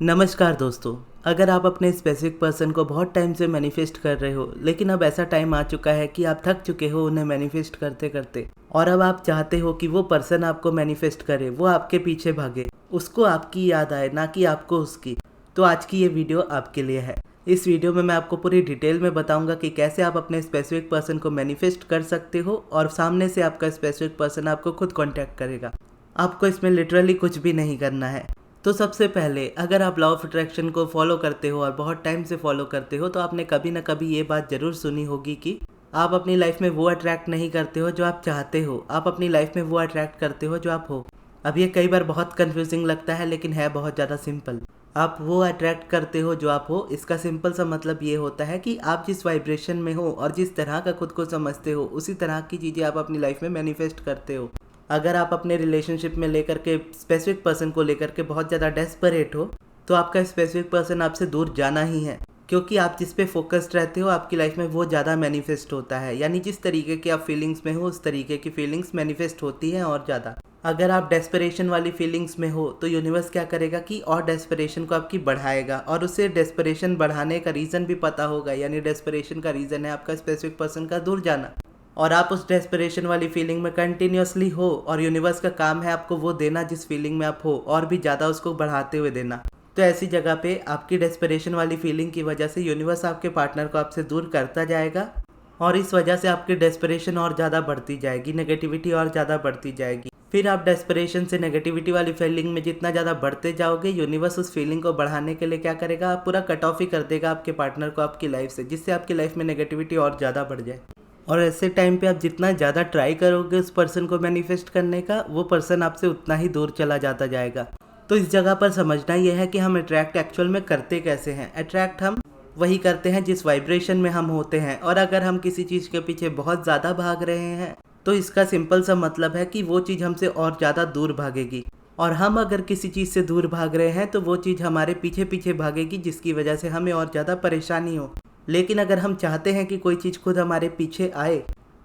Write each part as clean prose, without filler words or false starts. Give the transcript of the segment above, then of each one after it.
नमस्कार दोस्तों। अगर आप अपने स्पेसिफिक पर्सन को बहुत टाइम से मैनिफेस्ट कर रहे हो, लेकिन अब ऐसा टाइम आ चुका है कि आप थक चुके हो उन्हें मैनिफेस्ट करते करते, और अब आप चाहते हो कि वो पर्सन आपको मैनिफेस्ट करे, वो आपके पीछे भागे, उसको आपकी याद आए ना कि आपको उसकी, तो आज की ये वीडियो आपके लिए है। इस वीडियो में मैं आपको पूरी डिटेल में बताऊंगा कि कैसे आप अपने स्पेसिफिक पर्सन को मैनिफेस्ट कर सकते हो और सामने से आपका स्पेसिफिक पर्सन आपको खुद कॉन्टैक्ट करेगा। आपको इसमें लिटरली कुछ भी नहीं करना है। तो सबसे पहले, अगर आप लॉ ऑफ अट्रैक्शन को फॉलो करते हो और बहुत टाइम से फॉलो करते हो, तो आपने कभी ना कभी ये बात ज़रूर सुनी होगी कि आप अपनी लाइफ में वो अट्रैक्ट नहीं करते हो जो आप चाहते हो, आप अपनी लाइफ में वो अट्रैक्ट करते हो जो आप हो। अब ये कई बार बहुत कन्फ्यूजिंग लगता है, लेकिन है बहुत ज़्यादा सिंपल। आप वो अट्रैक्ट करते हो जो आप हो, इसका सिंपल सा मतलब ये होता है कि आप जिस वाइब्रेशन में हो और जिस तरह का खुद को समझते हो, उसी तरह की चीज़ें आप अपनी लाइफ में मैनिफेस्ट करते हो। अगर आप अपने रिलेशनशिप में लेकर के स्पेसिफिक पर्सन को लेकर के बहुत ज़्यादा डेस्परेट हो, तो आपका स्पेसिफिक पर्सन आपसे दूर जाना ही है, क्योंकि आप जिस पे फोकस्ड रहते हो आपकी लाइफ में वो ज़्यादा मैनिफेस्ट होता है। यानी जिस तरीके के आप फीलिंग्स में हो, उस तरीके की फीलिंग्स मैनिफेस्ट होती हैं और ज़्यादा। अगर आप डेस्परेशन वाली फीलिंग्स में हो, तो यूनिवर्स क्या करेगा कि और डेस्परेशन को आपकी बढ़ाएगा, और उसे डेस्परेशन बढ़ाने का रीज़न भी पता होगा। यानी डेस्परेशन का रीज़न है आपका स्पेसिफिक पर्सन का दूर जाना, और आप उस डेस्परेशन वाली फीलिंग में कंटिन्यूसली हो, और यूनिवर्स का काम है आपको वो देना जिस फीलिंग में आप हो, और भी ज़्यादा उसको बढ़ाते हुए देना। तो ऐसी जगह पे आपकी डेस्परेशन वाली फीलिंग की वजह से यूनिवर्स आपके पार्टनर को आपसे दूर करता जाएगा, और इस वजह से आपकी डेस्परेशन और ज़्यादा बढ़ती जाएगी, नेगेटिविटी और ज़्यादा बढ़ती जाएगी। फिर आप डेस्परेशन से नेगेटिविटी वाली फीलिंग में जितना ज़्यादा बढ़ते जाओगे, यूनिवर्स उस फीलिंग को बढ़ाने के लिए क्या करेगा, आप पूरा कट ऑफ ही कर देगा आपके पार्टनर को आपकी लाइफ से, जिससे आपकी लाइफ में नेगेटिविटी और ज़्यादा बढ़ जाए। और ऐसे टाइम पे आप जितना ज़्यादा ट्राई करोगे उस पर्सन को मैनिफेस्ट करने का, वो पर्सन आपसे उतना ही दूर चला जाता जाएगा। तो इस जगह पर समझना यह है कि हम अट्रैक्ट एक्चुअल में करते कैसे हैं। अट्रैक्ट हम वही करते हैं जिस वाइब्रेशन में हम होते हैं, और अगर हम किसी चीज़ के पीछे बहुत ज़्यादा भाग रहे हैं, तो इसका सिंपल सा मतलब है कि वो चीज़ हमसे और ज़्यादा दूर भागेगी। और हम अगर किसी चीज़ से दूर भाग रहे हैं, तो वो चीज़ हमारे पीछे पीछे भागेगी, जिसकी वजह से हमें और ज़्यादा परेशानी हो। लेकिन अगर हम चाहते हैं कि कोई चीज़ खुद हमारे पीछे आए,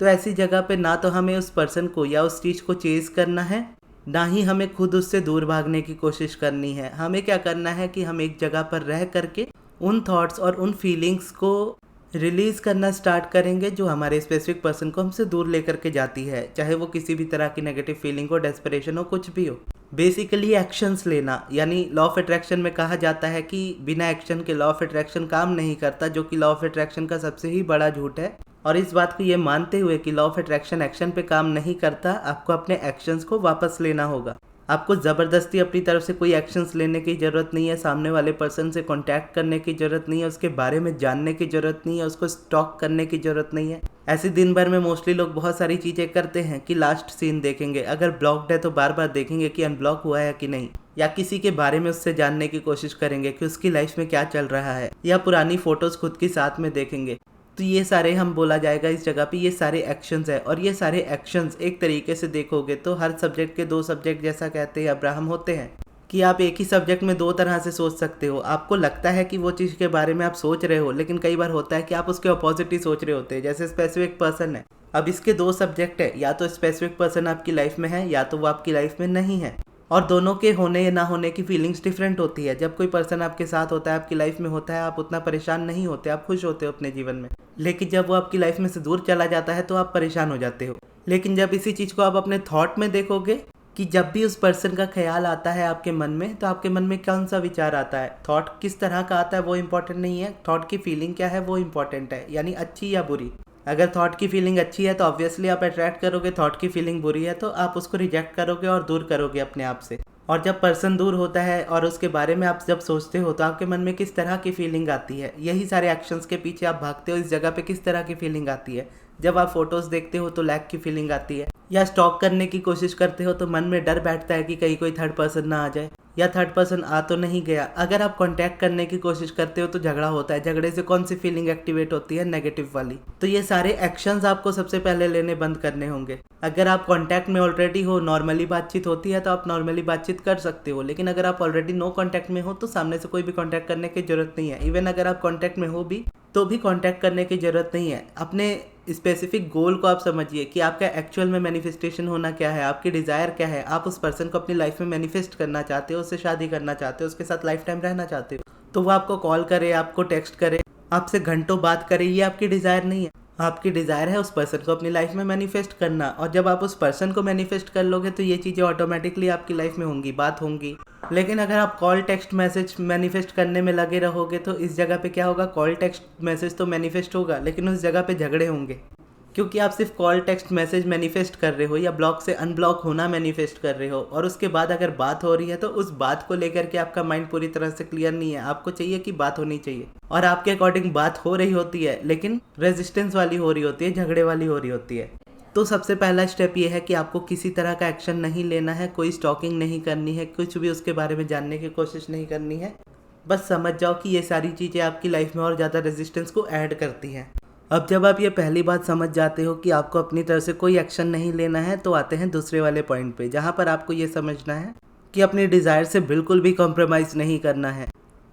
तो ऐसी जगह पे ना तो हमें उस पर्सन को या उस चीज़ को चेज़ करना है, ना ही हमें खुद उससे दूर भागने की कोशिश करनी है। हमें क्या करना है कि हम एक जगह पर रह करके उन थॉट्स और उन फीलिंग्स को रिलीज़ करना स्टार्ट करेंगे जो हमारे स्पेसिफिक पर्सन को हमसे दूर लेकर के जाती है, चाहे वो किसी भी तरह की नेगेटिव फीलिंग हो, डेस्परेशन हो, कुछ भी हो। बेसिकली एक्शंस लेना, यानी लॉ ऑफ अट्रैक्शन में कहा जाता है कि बिना एक्शन के लॉ ऑफ अट्रैक्शन काम नहीं करता, जो कि लॉ ऑफ अट्रैक्शन का सबसे ही बड़ा झूठ है। और इस बात को ये मानते हुए कि लॉ ऑफ अट्रैक्शन एक्शन पे काम नहीं करता, आपको अपने एक्शंस को वापस लेना होगा। आपको ज़बरदस्ती अपनी तरफ से कोई एक्शंस लेने की ज़रूरत नहीं है, सामने वाले पर्सन से कांटेक्ट करने की ज़रूरत नहीं है, उसके बारे में जानने की ज़रूरत नहीं है, उसको स्टॉक करने की ज़रूरत नहीं है। ऐसे दिन भर में मोस्टली लोग बहुत सारी चीज़ें करते हैं कि लास्ट सीन देखेंगे, अगर ब्लॉक्ड है तो बार बार देखेंगे कि अनब्लॉक हुआ है कि नहीं, या किसी के बारे में उससे जानने की कोशिश करेंगे कि उसकी लाइफ में क्या चल रहा है, या पुरानी फ़ोटोज़ खुद की साथ में देखेंगे। तो ये सारे हम बोला जाएगा इस जगह पे ये सारे एक्शंस है, और ये सारे एक्शंस एक तरीके से देखोगे तो हर सब्जेक्ट के दो सब्जेक्ट जैसा कहते हैं अब्राहम होते हैं, कि आप एक ही सब्जेक्ट में दो तरह से सोच सकते हो। आपको लगता है कि वो चीज़ के बारे में आप सोच रहे हो, लेकिन कई बार होता है कि आप उसके अपोजिट ही सोच रहे होते हैं। जैसे स्पेसिफिक पर्सन है, अब इसके दो सब्जेक्ट है, या तो स्पेसिफिक पर्सन आपकी लाइफ में है या तो वो आपकी लाइफ में नहीं है, और दोनों के होने या ना होने की फीलिंग्स डिफरेंट होती है। जब कोई पर्सन आपके साथ होता है, आपकी लाइफ में होता है, आप उतना परेशान नहीं होते, आप खुश होते हो अपने जीवन में। लेकिन जब वो आपकी लाइफ में से दूर चला जाता है तो आप परेशान हो जाते हो। लेकिन जब इसी चीज़ को आप अपने थॉट में देखोगे कि जब भी उस पर्सन का ख्याल आता है आपके मन में, तो आपके मन में कौन सा विचार आता है, थॉट किस तरह का आता है वो इम्पोर्टेंट नहीं है, थॉट की फीलिंग क्या है वो इम्पोर्टेंट है, यानी अच्छी या बुरी। अगर थॉट की फीलिंग अच्छी है तो ऑब्वियसली आप अट्रैक्ट करोगे, थॉट की फीलिंग बुरी है तो आप उसको रिजेक्ट करोगे और दूर करोगे अपने आप से। और जब पर्सन दूर होता है और उसके बारे में आप जब सोचते हो, तो आपके मन में किस तरह की फीलिंग आती है, यही सारे एक्शंस के पीछे आप भागते हो। इस जगह पे किस तरह की फीलिंग आती है, जब आप फोटोज़ देखते हो तो लैक की फीलिंग आती है, या स्टॉक करने की कोशिश करते हो तो मन में डर बैठता है कि कहीं कोई थर्ड पर्सन ना आ जाए, या थर्ड पर्सन आ तो नहीं गया। अगर आप कांटेक्ट करने की कोशिश करते हो तो झगड़ा होता है, झगड़े से कौन सी फीलिंग एक्टिवेट होती है, नेगेटिव वाली। तो ये सारे एक्शंस आपको सबसे पहले लेने बंद करने होंगे। अगर आप कांटेक्ट में ऑलरेडी हो, नॉर्मली बातचीत होती है तो आप नॉर्मली बातचीत कर सकते हो, लेकिन अगर आप ऑलरेडी नो कांटेक्ट में हो तो सामने से कोई भी कांटेक्ट करने की जरूरत नहीं है। इवन अगर आप कांटेक्ट में हो भी तो भी कांटेक्ट करने की ज़रूरत नहीं है। अपने स्पेसिफिक गोल को आप समझिए कि आपका एक्चुअल में मैनिफेस्टेशन होना क्या है, आपकी डिज़ायर क्या है। आप उस पर्सन को अपनी लाइफ में मैनिफेस्ट करना चाहते हो, उससे शादी करना चाहते हो, उसके साथ लाइफ टाइम रहना चाहते हो, तो वो आपको कॉल करे, आपको टेक्स्ट करे, आपसे घंटों बात करे, ये आपकी डिज़ायर नहीं है। आपकी डिज़ायर है उस पर्सन को अपनी लाइफ में मैनिफेस्ट करना। और जब आप उस पर्सन को मैनिफेस्ट कर लोगे तो ये चीज़ें ऑटोमेटिकली आपकी लाइफ में होंगी, बात होंगी। लेकिन अगर आप कॉल टेक्स्ट मैसेज मैनिफेस्ट करने में लगे रहोगे तो इस जगह पे क्या होगा, कॉल टेक्स्ट मैसेज तो मैनिफेस्ट होगा लेकिन उस जगह पे झगड़े होंगे, क्योंकि आप सिर्फ कॉल टेक्स्ट मैसेज मैनिफेस्ट कर रहे हो या ब्लॉक से अनब्लॉक होना मैनिफेस्ट कर रहे हो। और उसके बाद अगर बात हो रही है तो उस बात को लेकर के आपका माइंड पूरी तरह से क्लियर नहीं है। आपको चाहिए कि बात होनी चाहिए और आपके अकॉर्डिंग बात हो रही होती है लेकिन रेजिस्टेंस वाली हो रही होती है, झगड़े वाली हो रही होती है। तो सबसे पहला स्टेप ये है कि आपको किसी तरह का एक्शन नहीं लेना है, कोई स्टॉकिंग नहीं करनी है, कुछ भी उसके बारे में जानने की कोशिश नहीं करनी है। बस समझ जाओ कि ये सारी चीज़ें आपकी लाइफ में और ज़्यादा रेजिस्टेंस को ऐड करती हैं। अब जब आप ये पहली बात समझ जाते हो कि आपको अपनी तरफ से कोई एक्शन नहीं लेना है, तो आते हैं दूसरे वाले पॉइंट पे, जहाँ पर आपको ये समझना है कि अपनी डिज़ायर से बिल्कुल भी कॉम्प्रोमाइज़ नहीं करना है।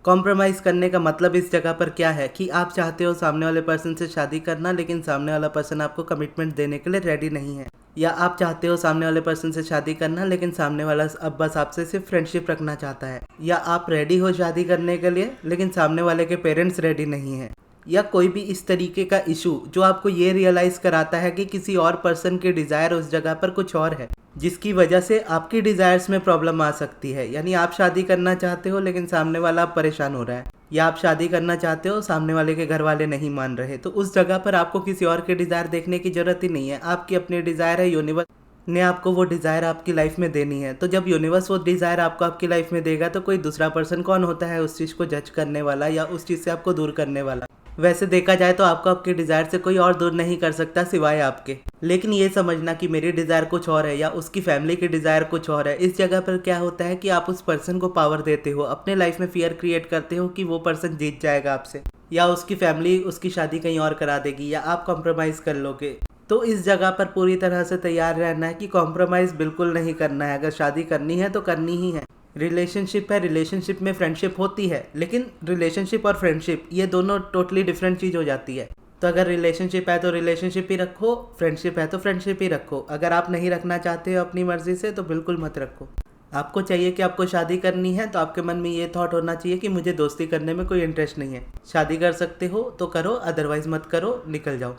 कॉम्प्रोमाइज़ करने का मतलब इस जगह पर क्या है कि आप चाहते हो सामने वाले पर्सन से शादी करना, लेकिन सामने वाला पर्सन आपको कमिटमेंट देने के लिए रेडी नहीं है। या आप चाहते हो सामने वाले पर्सन से शादी करना लेकिन सामने वाला अब बस आपसे सिर्फ फ्रेंडशिप रखना चाहता है। या आप रेडी हो शादी करने के लिए लेकिन सामने वाले के पेरेंट्स रेडी नहीं हैं। या कोई भी इस तरीके का इशू जो आपको ये रियलाइज़ कराता है कि किसी और पर्सन की डिज़ायर उस जगह पर कुछ और है, जिसकी वजह से आपकी डिज़ायर्स में प्रॉब्लम आ सकती है। यानी आप शादी करना चाहते हो लेकिन सामने वाला परेशान हो रहा है, या आप शादी करना चाहते हो सामने वाले के घर वाले नहीं मान रहे, तो उस जगह पर आपको किसी और की डिज़ायर देखने की ज़रूरत ही नहीं है। आपकी अपनी डिज़ायर है, यूनिवर्स ने आपको वो डिज़ायर आपकी लाइफ में देनी है। तो जब यूनिवर्स वो डिज़ायर आपको आपकी लाइफ में देगा तो कोई दूसरा पर्सन कौन होता है उस चीज़ को जज करने वाला या उस चीज़ से आपको दूर करने वाला। वैसे देखा जाए तो आपको आपकी डिज़ायर से कोई और दूर नहीं कर सकता सिवाय आपके। लेकिन ये समझना कि मेरी डिज़ायर कुछ और है या उसकी फैमिली की डिज़ायर कुछ और है, इस जगह पर क्या होता है कि आप उस पर्सन को पावर देते हो, अपने लाइफ में फियर क्रिएट करते हो कि वो पर्सन जीत जाएगा आपसे, या उसकी फैमिली उसकी शादी कहीं और करा देगी, या आप कॉम्प्रोमाइज़ कर लोगे। तो इस जगह पर पूरी तरह से तैयार रहना है कि कॉम्प्रोमाइज़ बिल्कुल नहीं करना है। अगर शादी करनी है तो करनी ही है। रिलेशनशिप है, रिलेशनशिप में फ्रेंडशिप होती है, लेकिन रिलेशनशिप और फ्रेंडशिप ये दोनों टोटली डिफरेंट चीज़ हो जाती है। तो अगर रिलेशनशिप है तो रिलेशनशिप ही रखो, फ्रेंडशिप है तो फ्रेंडशिप ही रखो। अगर आप नहीं रखना चाहते हो अपनी मर्जी से तो बिल्कुल मत रखो। आपको चाहिए कि आपको शादी करनी है तो आपके मन में ये थॉट होना चाहिए कि मुझे दोस्ती करने में कोई इंटरेस्ट नहीं है। शादी कर सकते हो तो करो, अदरवाइज मत करो, निकल जाओ।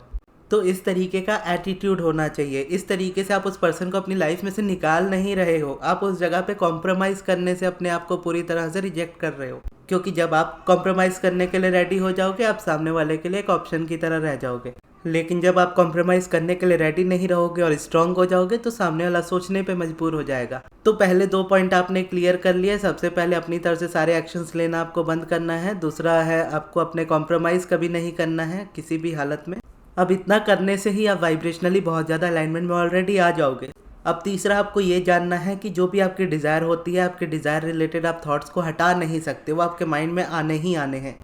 तो इस तरीके का एटीट्यूड होना चाहिए। इस तरीके से आप उस पर्सन को अपनी लाइफ में से निकाल नहीं रहे हो, आप उस जगह पे कॉम्प्रोमाइज़ करने से अपने आप को पूरी तरह से रिजेक्ट कर रहे हो। क्योंकि जब आप कॉम्प्रोमाइज़ करने के लिए रेडी हो जाओगे आप सामने वाले के लिए एक ऑप्शन की तरह रह जाओगे। लेकिन जब आप कॉम्प्रोमाइज़ करने के लिए रेडी नहीं रहोगे और स्ट्रांग हो जाओगे तो सामने वाला सोचने पे मजबूर हो जाएगा। तो पहले 2 पॉइंट आपने क्लियर कर लिए। सबसे पहले अपनी तरफ से सारे एक्शंस लेना आपको बंद करना है। दूसरा है आपको अपने कॉम्प्रोमाइज़ कभी नहीं करना है किसी भी हालत में। अब इतना करने से ही आप वाइब्रेशनली बहुत ज़्यादा अलाइनमेंट में ऑलरेडी आ जाओगे। अब तीसरा आपको ये जानना है कि जो भी आपकी डिज़ायर होती है, आपके डिज़ायर रिलेटेड आप थॉट्स को हटा नहीं सकते, वो आपके माइंड में आने ही आने हैं।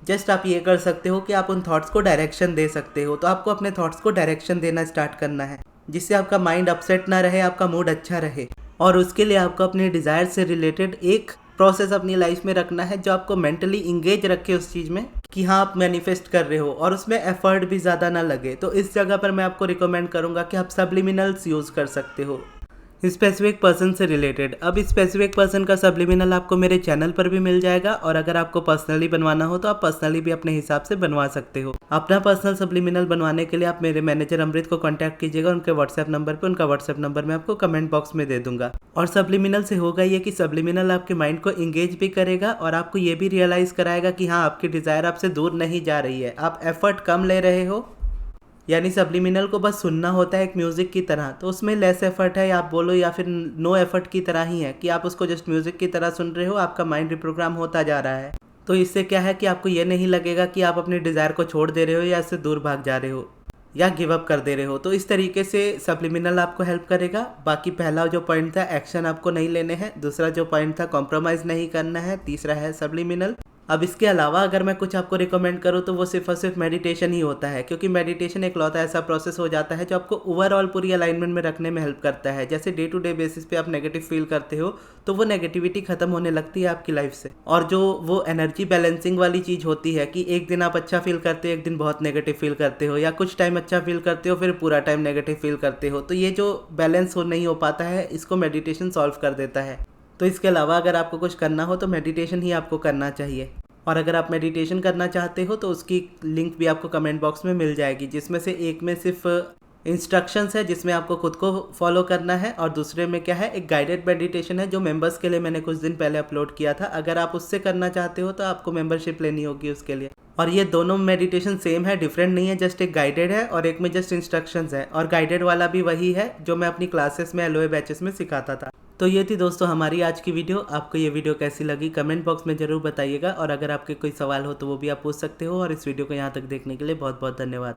जस्ट आप ये कर सकते हो कि आप उन थॉट्स को डायरेक्शन दे सकते हो। तो आपको अपने थॉट्स को डायरेक्शन देना स्टार्ट करना है, जिससे आपका माइंड अपसेट ना रहे, आपका मूड अच्छा रहे। और उसके लिए आपको अपने डिज़ायर से रिलेटेड एक प्रोसेस अपनी लाइफ में रखना है जो आपको मेंटली इंगेज रखे उस चीज़ में कि हाँ आप मैनिफेस्ट कर रहे हो, और उसमें एफर्ट भी ज़्यादा ना लगे। तो इस जगह पर मैं आपको रिकमेंड करूँगा कि आप सब्लिमिनल्स यूज़ कर सकते हो स्पेसिफिक पर्सन से रिलेटेड। अब स्पेसिफिक पर्सन का सब्लिमिनल आपको मेरे चैनल पर भी मिल जाएगा, और अगर आपको पर्सनली बनवाना हो तो आप पर्सनली भी अपने हिसाब से बनवा सकते हो। अपना पर्सनल सब्लिमिनल बनवाने के लिए आप मेरे मैनेजर अमृत को कांटेक्ट कीजिएगा उनके व्हाट्सएप नंबर पे। उनका व्हाट्सएप नंबर मैं आपको कमेंट बॉक्स में दे दूंगा। और सब्लिमिनल से होगा ये कि सब्लिमिनल आपके माइंड को इंगेज भी करेगा और आपको ये भी रियलाइज कराएगा कि हाँ आपकी डिज़ायर आपसे दूर नहीं जा रही है, आप एफर्ट कम ले रहे हो। यानी सब्लिमिनल को बस सुनना होता है एक म्यूज़िक की तरह, तो उसमें लेस एफर्ट है आप बोलो, या फिर नो एफर्ट की तरह ही है कि आप उसको जस्ट म्यूज़िक की तरह सुन रहे हो, आपका माइंड रिप्रोग्राम होता जा रहा है। तो इससे क्या है कि आपको ये नहीं लगेगा कि आप अपनी डिज़ायर को छोड़ दे रहे हो या इससे दूर भाग जा रहे हो या गिव अप कर दे रहे हो। तो इस तरीके से सब्लिमिनल आपको हेल्प करेगा। बाकी पहला जो पॉइंट था एक्शन आपको नहीं लेने हैं, दूसरा जो पॉइंट था कॉम्प्रोमाइज़ नहीं करना है, तीसरा है सब्लिमिनल। अब इसके अलावा अगर मैं कुछ आपको रिकमेंड करूँ तो वो सिर्फ और सिर्फ मेडिटेशन ही होता है, क्योंकि मेडिटेशन एक लौता ऐसा प्रोसेस हो जाता है जो आपको ओवरऑल पूरी अलाइनमेंट में रखने में हेल्प करता है। जैसे डे टू डे बेसिस पे आप नेगेटिव फील करते हो तो वो नेगेटिविटी खत्म होने लगती है आपकी लाइफ से। और जो वो एनर्जी बैलेंसिंग वाली चीज़ होती है कि एक दिन आप अच्छा फील करते हो, एक दिन बहुत नेगेटिव फील करते हो, या कुछ टाइम अच्छा फील करते हो फिर पूरा टाइम नेगेटिव फील करते हो, तो ये जो बैलेंस हो नहीं हो पाता है इसको मेडिटेशन सॉल्व कर देता है। तो इसके अलावा अगर आपको कुछ करना हो तो मेडिटेशन ही आपको करना चाहिए। और अगर आप मेडिटेशन करना चाहते हो तो उसकी लिंक भी आपको कमेंट बॉक्स में मिल जाएगी, जिसमें से एक में सिर्फ इंस्ट्रक्शंस है जिसमें आपको खुद को फॉलो करना है, और दूसरे में क्या है, एक गाइडेड मेडिटेशन है जो मेंबर्स के लिए मैंने कुछ दिन पहले अपलोड किया था। अगर आप उससे करना चाहते हो तो आपको मेंबरशिप लेनी होगी उसके लिए। और ये दोनों मेडिटेशन सेम है, डिफरेंट नहीं है, जस्ट एक गाइडेड है और एक में जस्ट इंस्ट्रक्शंस है। और गाइडेड वाला भी वही है जो मैं अपनी क्लासेस में एलओए बैचेस में सिखाता था। तो ये थी दोस्तों हमारी आज की वीडियो। आपको ये वीडियो कैसी लगी कमेंट बॉक्स में ज़रूर बताइएगा, और अगर आपके कोई सवाल हो तो वो भी आप पूछ सकते हो। और इस वीडियो को यहाँ तक देखने के लिए बहुत बहुत धन्यवाद।